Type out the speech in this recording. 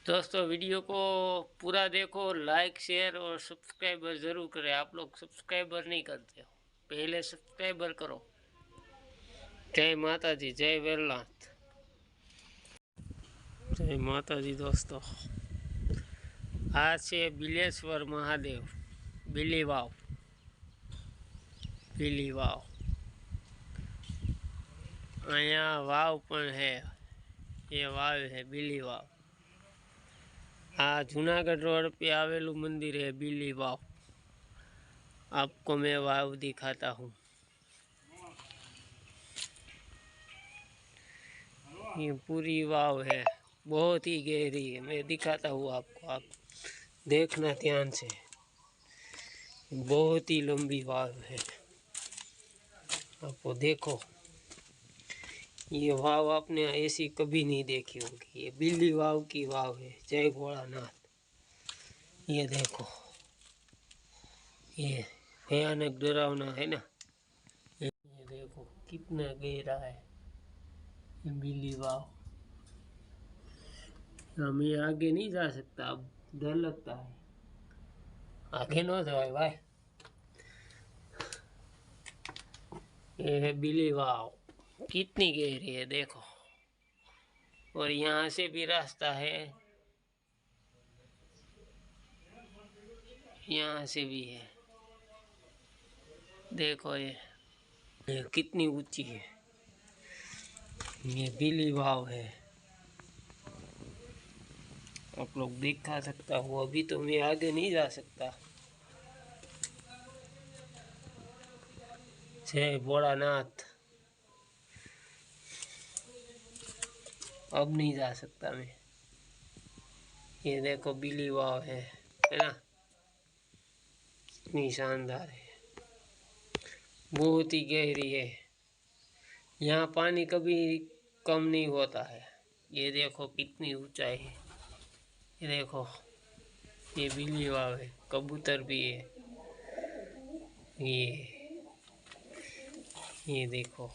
दोस्तों वीडियो को पूरा देखो, लाइक शेयर और सब्सक्राइबर ज़रूर करें। आप लोग सब्सक्राइबर नहीं करते हो, पहले सब्सक्राइबर करो। जय माता जी, जय वेलनाथ, जय माता जी। दोस्तों આ છે બિલેશ્વર મહાદેવ, બીલી વાવ, બીલી વાવ। અહીંયા વાવ પણ है, ये वाव है बीली वाव। हाँ, जूनागढ़ रोड पे आवेलू मंदिर है बीली वाव। आपको मैं वाव दिखाता हूँ। ये पूरी वाव है, बहुत ही गहरी है। मैं दिखाता हूँ आपको, आप देखना ध्यान से। बहुत ही लंबी वाव है, आपको देखो। ये वाव आपने ऐसी कभी नहीं देखी होगी। ये बिल्ली वाव की वाव है। जय भोलानाथ। ये देखो, ये भयानक डरावना है ना। ये देखो कितना गहरा है ये बिल्ली वाव। मैं आगे नहीं जा सकता, अब डर लगता है। आगे न जाए भाई। ये है बिल्ली वाव, कितनी गहरी है देखो। और यहाँ से भी रास्ता है, यहाँ से भी है। देखो ये कितनी ऊंची है। ये बिल्ली वाव है, आप लोग दिखा सकता हूँ। अभी तो मैं आगे नहीं जा सकता। जय भोलानाथ। अब नहीं जा सकता मैं। ये देखो बिल्ली वाव है ना, इतनी शानदार है, बहुत ही गहरी है। यहाँ पानी कभी कम नहीं होता है। ये देखो कितनी ऊंचाई है। ये देखो, ये बिल्ली वाव है, कबूतर भी है। ये देखो।